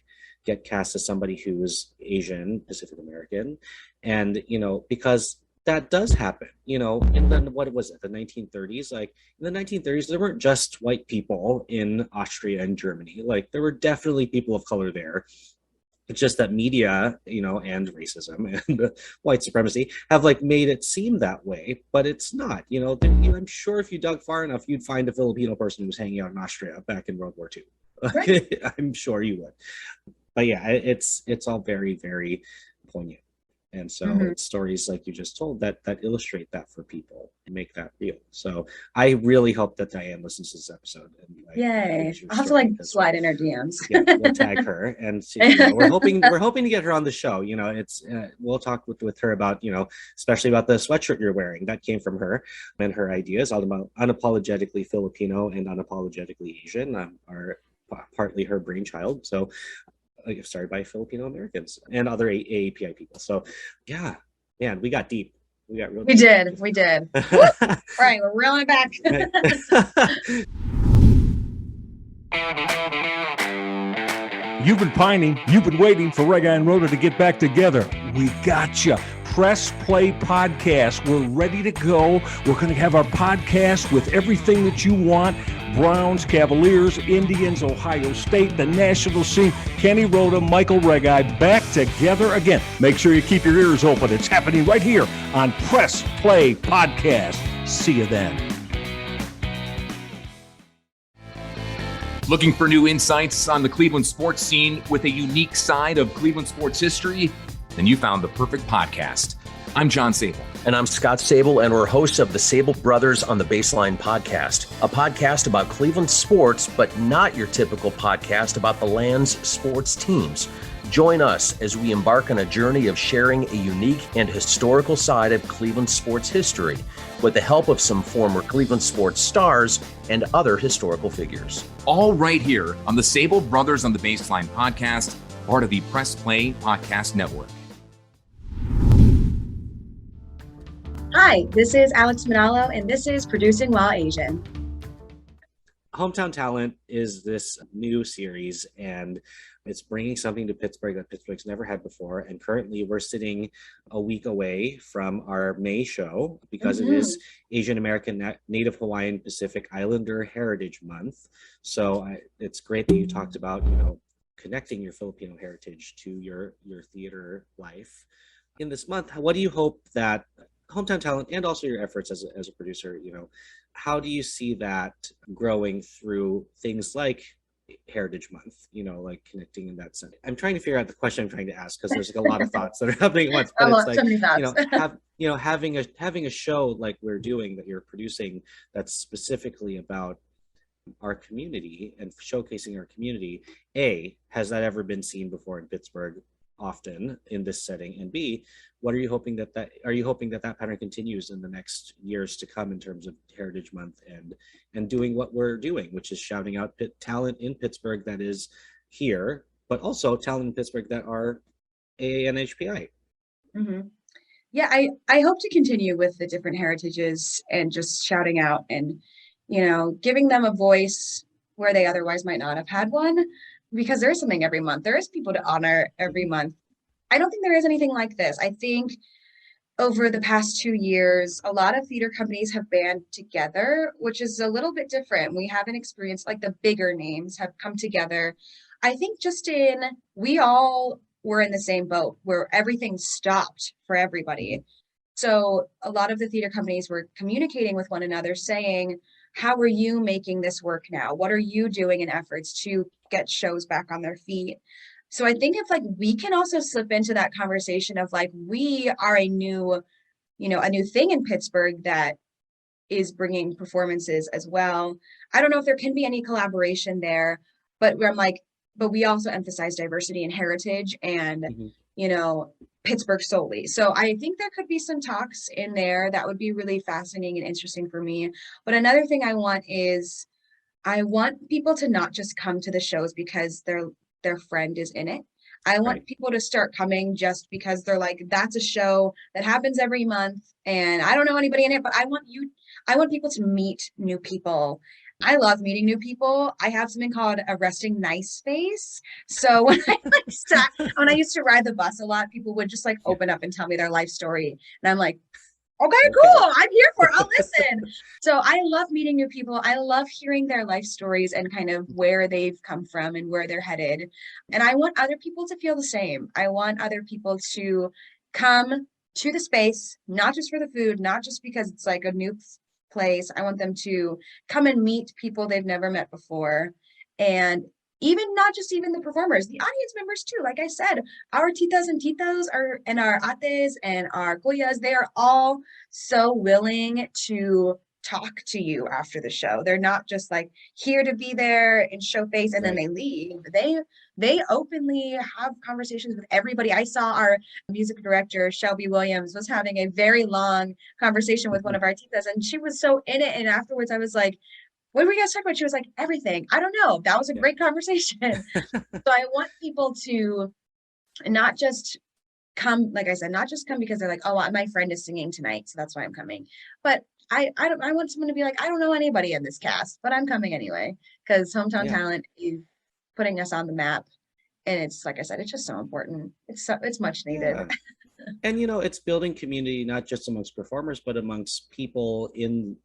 get cast as somebody who is Asian, Pacific American. And, because that does happen, in what was it, the 1930s? Like in the 1930s, there weren't just white people in Austria and Germany. Like there were definitely people of color there. It's just that media, and racism and white supremacy have like made it seem that way, but it's not. I'm sure if you dug far enough, you'd find a Filipino person who was hanging out in Austria back in World War II. Right. I'm sure you would. But yeah, it's all very, very poignant. And so it's stories like you just told that illustrate that for people and make that real. So I really hope that Diane listens to this episode. And yay! I'll have to slide in her DMs. Yeah, we'll tag her, and we're hoping to get her on the show. It's we'll talk with her about especially about the sweatshirt you're wearing that came from her and her ideas. Unapologetically Filipino and unapologetically Asian are partly her brainchild. So. Started by Filipino Americans and other AAPI people. So, yeah, man, we got deep. We got real. We did. All right, we're reeling back. You've been pining, you've been waiting for Rega and Rhoda to get back together. We got you. Press Play Podcast. We're ready to go. We're going to have our podcast with everything that you want. Browns, Cavaliers, Indians, Ohio State, the national scene. Kenny Rhoda, Michael Regai back together again. Make sure you keep your ears open. It's happening right here on Press Play Podcast. See you then. Looking for new insights on the Cleveland sports scene with a unique side of Cleveland sports history? Then you found the perfect podcast. I'm John Sable. And I'm Scott Sable, and we're hosts of the Sable Brothers on the Baseline podcast, a podcast about Cleveland sports, but not your typical podcast about the land's sports teams. Join us as we embark on a journey of sharing a unique and historical side of Cleveland sports history with the help of some former Cleveland sports stars and other historical figures. All right here on the Sable Brothers on the Baseline podcast, part of the Press Play Podcast Network. Hi, this is Alex Manalo, and this is Producing While Asian. Hometown Talent is this new series, and it's bringing something to Pittsburgh that Pittsburgh's never had before. And currently we're sitting a week away from our May show because it is Asian American, Native Hawaiian, Pacific Islander Heritage Month. So it's great that you talked about, connecting your Filipino heritage to your theater life. In this month, what do you hope that Hometown Talent and also your efforts as a producer, how do you see that growing through things like Heritage Month, like connecting in that sense? I'm trying to figure out the question I'm trying to ask because there's like a lot of thoughts that are happening at once. But it's like, so many thoughts. having a show like we're doing that you're producing that's specifically about our community and showcasing our community. A, has that ever been seen before in Pittsburgh often in this setting? And B, what are you hoping that pattern continues in the next years to come in terms of Heritage Month and doing what we're doing, which is shouting out talent in Pittsburgh that is here, but also talent in Pittsburgh that are AANHPI. Mm-hmm. Yeah, I hope to continue with the different heritages and just shouting out and, giving them a voice where they otherwise might not have had one, because there is something every month. There is people to honor every month. I don't think there is anything like this. I think over the past 2 years, a lot of theater companies have band together, which is a little bit different. We haven't experienced like the bigger names have come together. I think we all were in the same boat where everything stopped for everybody. So a lot of the theater companies were communicating with one another saying, how are you making this work now? What are you doing in efforts to get shows back on their feet? So I think if we can also slip into that conversation of we are a new thing in Pittsburgh that is bringing performances as well. I don't know if there can be any collaboration there, but but we also emphasize diversity and heritage and, Pittsburgh solely. So I think there could be some talks in there that would be really fascinating and interesting for me. But another thing I want people to not just come to the shows because their friend is in it. I want people to start coming just because they're like, that's a show that happens every month and I don't know anybody in it, but I want people to meet new people. I love meeting new people. I have something called a resting nice face. So when I used to ride the bus a lot, people would just open up and tell me their life story. And I'm like, okay, cool. I'm here for it. I'll listen. So I love meeting new people. I love hearing their life stories and kind of where they've come from and where they're headed. And I want other people to feel the same. I want other people to come to the space, not just for the food, not just because it's a new place. I want them to come and meet people they've never met before. And not just the performers, the audience members too. Like I said, our titas and titos and our ates and our kuyas, they are all so willing to talk to you after the show. They're not just here to be there and show face and then they leave. They openly have conversations with everybody. I saw our music director, Shelby Williams, was having a very long conversation with one of our titas and she was so in it. And afterwards I was like, what were you guys talking about? She was like, everything. I don't know. That was a great conversation. So I want people to not just come, like I said, not just come because they're like, oh, my friend is singing tonight, so that's why I'm coming. But I want someone to be like, I don't know anybody in this cast, but I'm coming anyway because Hometown Talent is putting us on the map. And it's, like I said, it's just so important. It's much needed. Yeah. And it's building community not just amongst performers, but amongst people in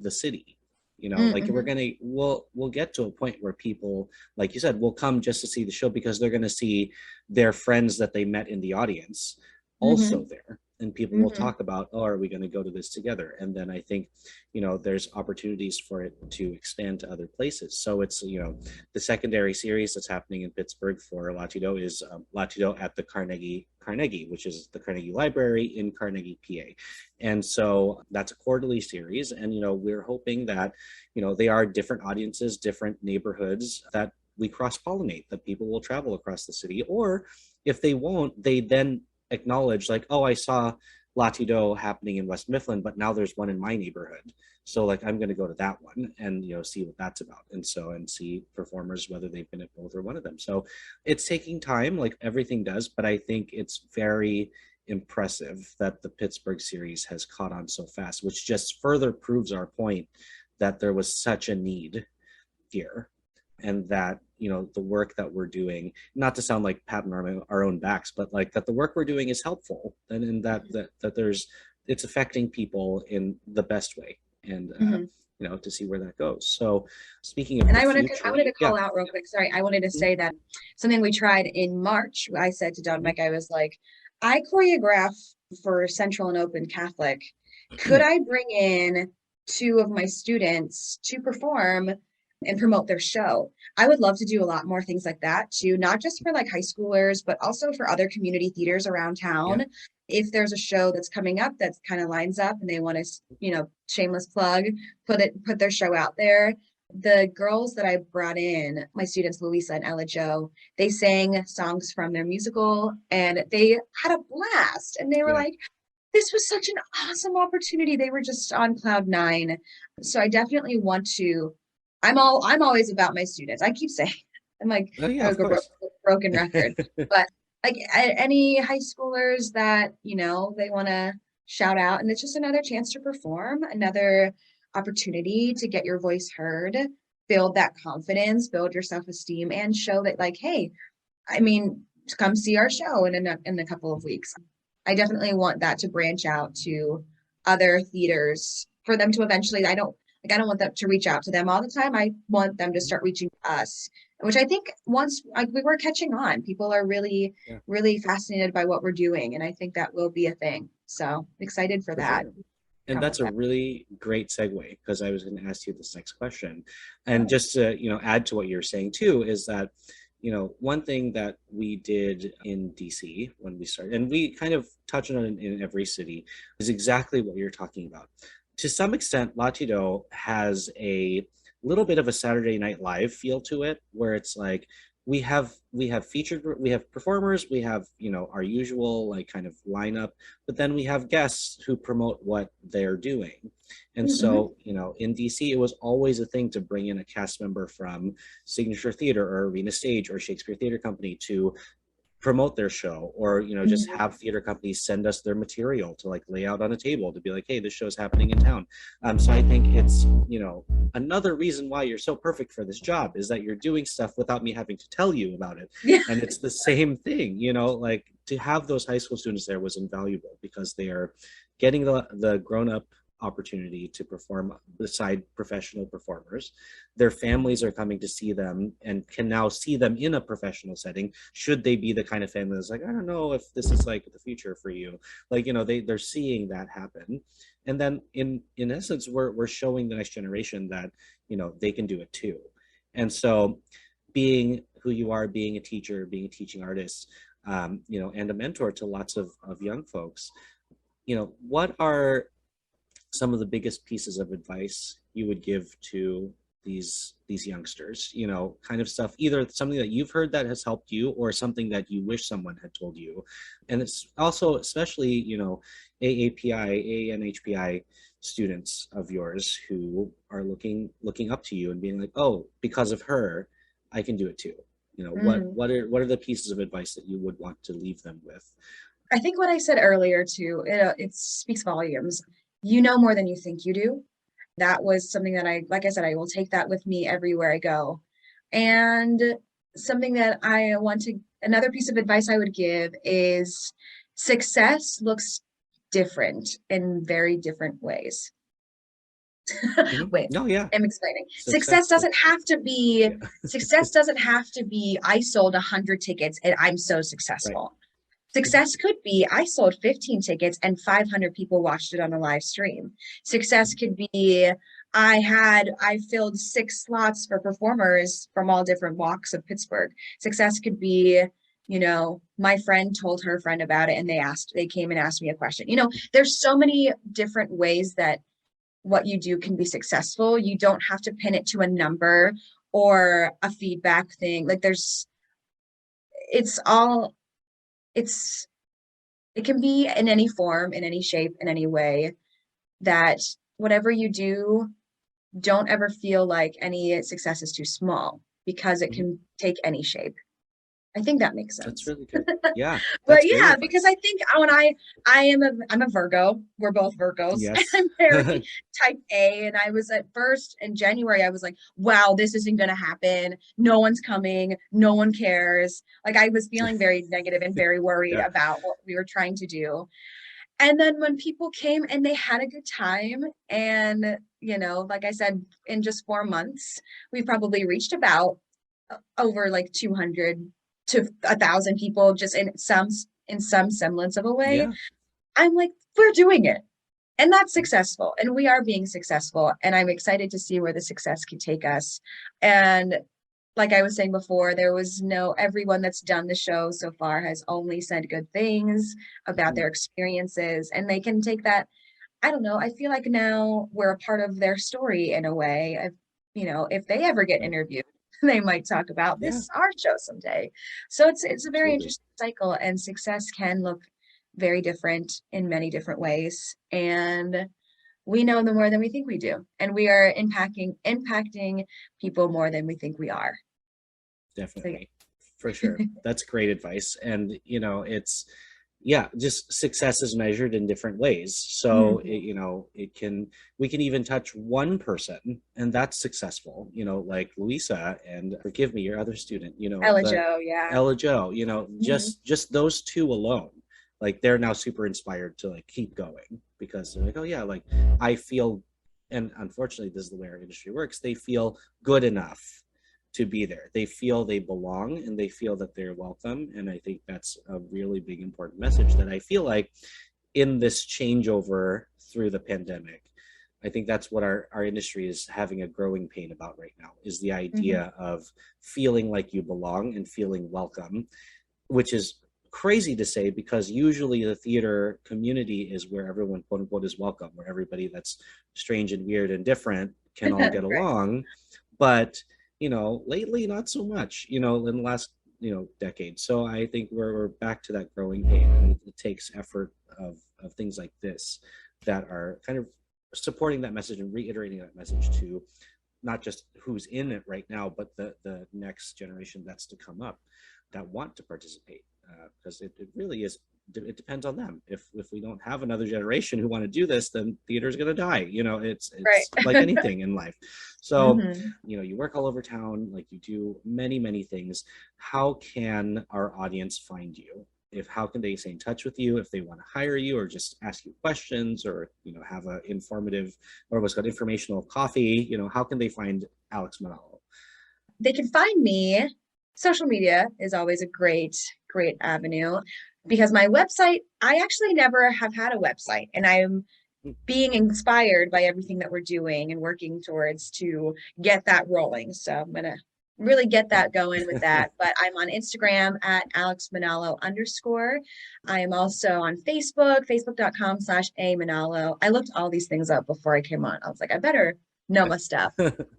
the city. Like Mm-hmm. we'll get to a point where people, like you said, will come just to see the show because they're going to see their friends that they met in the audience also Mm-hmm. there, and people will Mm-hmm. talk about, oh, are we going to go to this together? And then I think there's opportunities for it to expand to other places. So it's the secondary series that's happening in Pittsburgh for Latido is Latido at the Carnegie, which is the Carnegie Library in Carnegie, PA. And so that's a quarterly series. And, we're hoping that, they are different audiences, different neighborhoods that we cross pollinate, that people will travel across the city. Or if they won't, they then acknowledge, like, oh, I saw Latido happening in West Mifflin, but now there's one in my neighborhood. So like, I'm going to go to that one and, see what that's about. And see performers, whether they've been at both or one of them. So it's taking time, like everything does, but I think it's very impressive that the Pittsburgh series has caught on so fast, which just further proves our point that there was such a need here, and that the work that we're doing, not to sound like patting our own backs, but like that the work we're doing is helpful, and in that there's it's affecting people in the best way, and Mm-hmm. to see where that goes. So speaking of And the I future, wanted to yeah. call out real quick. Sorry, I wanted to say that something we tried in March. I said to Don Mike, I was like, I choreograph for Central and Open Catholic. Could I bring in two of my students to perform and promote their show? I would love to do a lot more things like that too, not just for like high schoolers, but also for other community theaters around Yeah. town. If there's a show that's coming up that kind of lines up and they want to, shameless plug, put their show out there. The girls that I brought in, my students Louisa and Ella Jo, they sang songs from their musical and they had a blast. And they were Yeah. like, this was such an awesome opportunity. They were just on cloud nine. So I definitely want to. I'm always about my students. I keep saying, I'm like, Oh yeah, I of like a course. broken record, but like any high schoolers that they want to shout out, and it's just another chance to perform, another opportunity to get your voice heard, build that confidence, build your self-esteem, and show that, like, hey, I mean, come see our show in a couple of weeks. I definitely want that to branch out to other theaters for them to eventually. I don't want them to reach out to them all the time. I want them to start reaching to us, which I think once like we were catching on, people are really, Yeah, really fascinated by what we're doing, and I think that will be a thing. So excited for for that. sure. And Come that's with a that. really great segue, because I was going to ask you this next question. And just to, add to what you're saying too, is that, one thing that we did in DC when we started, and we kind of touch on it in every city, is exactly what you're talking about. To some extent, Latido has a little bit of a Saturday Night Live feel to it, where it's like we have performers, we have our usual like kind of lineup, but then we have guests who promote what they're doing. And Mm-hmm. so in DC it was always a thing to bring in a cast member from Signature Theater or Arena Stage or Shakespeare Theater Company to promote their show, or just Mm-hmm. have theater companies send us their material to like lay out on a table to be like, hey, this show's happening in town. So I think it's another reason why you're so perfect for this job is that you're doing stuff without me having to tell you about it. Yeah. And it's the same thing, like to have those high school students there was invaluable, because they are getting the grown-up opportunity to perform beside professional performers. Their families are coming to see them and can now see them in a professional setting, should they be the kind of family that's like, I don't know if this is like the future for you. Like, they're seeing that happen. And then in essence, we're showing the next generation that, they can do it too. And so being who you are, being a teacher, being a teaching artist, and a mentor to lots of young folks, what are some of the biggest pieces of advice you would give to these youngsters, kind of stuff, either something that you've heard that has helped you or something that you wish someone had told you? And it's also especially AAPI, ANHPI students of yours who are looking up to you and being like, oh, because of her I can do it too. Mm. What are the pieces of advice that you would want to leave them with? I think what I said earlier too, it speaks volumes. You know more than you think you do. That was something that like I said, I will take that with me everywhere I go. And something that another piece of advice I would give is success looks different in very different ways. Wait, No, yeah. I'm explaining. Success Success doesn't have to be I sold 100 tickets and I'm so successful. Success could be I sold 15 tickets and 500 people watched it on a live stream. Success could be I filled 6 slots for performers from all different walks of Pittsburgh. Success could be, my friend told her friend about it and they came and asked me a question. There's so many different ways that what you do can be successful. You don't have to pin it to a number or a feedback thing. Like it can be in any form, in any shape, in any way, that whatever you do, don't ever feel like any success is too small, because it can take any shape. I think that makes sense. That's really good. Yeah. But yeah, because I think I'm a Virgo. We're both Virgos. Yes. I'm very type A. And I was at first in January, I was like, wow, this isn't going to happen. No one's coming. No one cares. Like, I was feeling very negative and very worried about what we were trying to do. And then when people came and they had a good time, and, like I said, in just 4 months, we've probably reached about over like 200 to 1,000 people, just in some semblance of a way. Yeah. I'm like, we're doing it. And that's successful. And we are being successful. And I'm excited to see where the success can take us. And like I was saying before, everyone that's done the show so far has only said good things about their experiences. And they can take that. I don't know. I feel like now we're a part of their story in a way. If they ever get interviewed, they might talk about this our show someday. So it's a very interesting cycle, and success can look very different in many different ways. And we know them more than we think we do. And we are impacting people more than we think we are. Definitely. For sure. That's great advice. And, just success is measured in different ways. So, we can even touch one person, and that's successful, like Louisa, and forgive me, your other student, Ella Jo, just those two alone, like, they're now super inspired to like keep going, because they're like, oh yeah, like I feel, and unfortunately this is the way our industry works, they feel good enough to be there. They feel they belong, and they feel that they're welcome. And I think that's a really big, important message that I feel like in this changeover through the pandemic, I think that's what our industry is having a growing pain about right now, is the idea of feeling like you belong and feeling welcome, which is crazy to say, because usually the theater community is where everyone, quote unquote, is welcome, where everybody that's strange and weird and different can all get along. But lately, not so much, in the last, decade. So I think we're back to that growing pain. And it takes effort of things like this that are kind of supporting that message and reiterating that message to not just who's in it right now, but the next generation that's to come up that want to participate. Because it really is, it depends on them. If we don't have another generation who want to do this, then theater's going to die. It's like anything in life. So, you work all over town, like you do many, many things. How can our audience find you? How can they stay in touch with you if they want to hire you, or just ask you questions, or, have a informative, or what's called informational coffee? How can they find Alex Manalo? They can find me. Social media is always a great avenue, because my website, I actually never have had a website, and I'm being inspired by everything that we're doing and working towards to get that rolling. So I'm going to really get that going with that. But I'm on Instagram at AlexManalo_. I am also on Facebook, facebook.com/amanalo. I looked all these things up before I came on. I was like, I better know my stuff.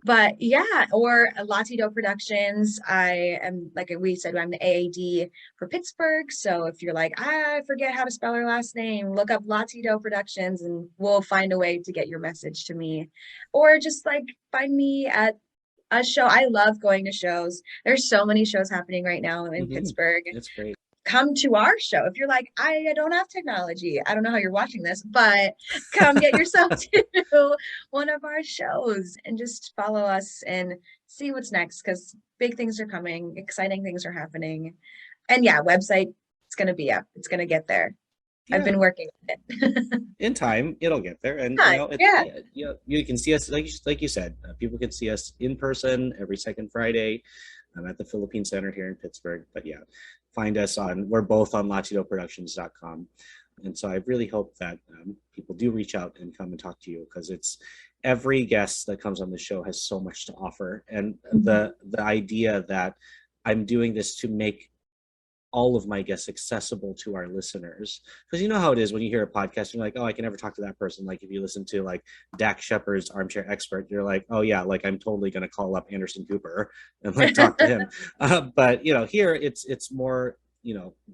But yeah, or Latido Productions. I am, like we said, I'm the AAD for Pittsburgh. So if you're like, I forget how to spell her last name, look up Latido Productions and we'll find a way to get your message to me. Or just like find me at a show. I love going to shows. There's so many shows happening right now in Pittsburgh. It's great. come to our show. If you're like, I don't have technology, I don't know how you're watching this, but come get yourself to one of our shows and just follow us and see what's next, because big things are coming, exciting things are happening. And yeah, website, it's going to be up. It's going to get there. Yeah. I've been working on it. In time, it'll get there. And you can see us, like you said, people can see us in person every second Friday. I'm at the Philippine Center here in Pittsburgh. But yeah, find us we're both on latidoproductions.com. And so I really hope that people do reach out and come and talk to you, because it's every guest that comes on the show has so much to offer. And the idea that I'm doing this to make all of my guests accessible to our listeners, because you know how it is when you hear a podcast, you're like, oh, I can never talk to that person. Like if you listen to like Dak Shepard's Armchair Expert, you're like, oh yeah, like I'm totally going to call up Anderson Cooper and like talk to him. But here it's more,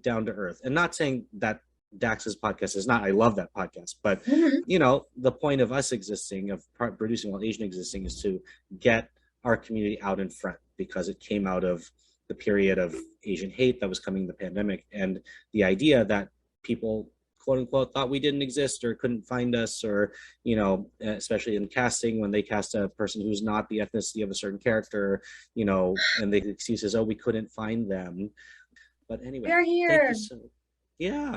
down to earth, and not saying that Dax's podcast is not. I love that podcast, but the point of us existing, of Producing While Asian existing, is to get our community out in front, because it came out of the period of Asian hate that was coming, the pandemic, and the idea that people, quote unquote, thought we didn't exist or couldn't find us, or, especially in casting, when they cast a person who's not the ethnicity of a certain character, and the excuse is, oh, we couldn't find them. But anyway, we're here.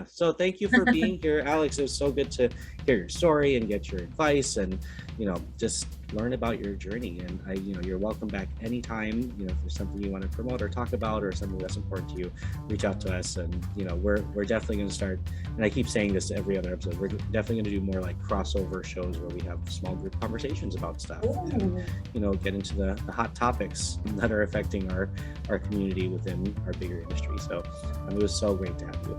So thank you for being here, Alex. It was so good to hear your story and get your advice, and just learn about your journey. And you're welcome back anytime. If there's something you want to promote or talk about, or something that's important to you, reach out to us. And we're definitely going to start, and I keep saying this every other episode, we're definitely going to do more like crossover shows where we have small group conversations about stuff. And get into the hot topics that are affecting our community within our bigger industry. So it was so great to have you.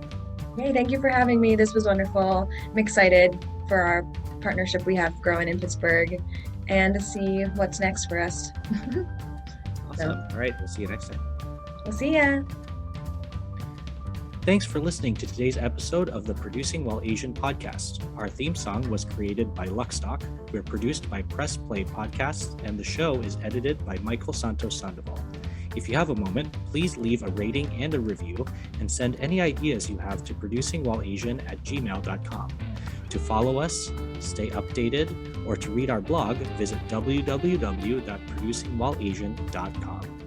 Hey, thank you for having me. This was wonderful. I'm excited for our partnership we have growing in Pittsburgh, and to see what's next for us. Awesome. All right. We'll see you next time. We'll see ya. Thanks for listening to today's episode of the Producing While Asian podcast. Our theme song was created by Luckstock. We're produced by Press Play Podcast, and the show is edited by Michael Santos Sandoval. If you have a moment, please leave a rating and a review, and send any ideas you have to producingwhileasian@gmail.com. To follow us, stay updated, or to read our blog, visit www.producingwhileasian.com.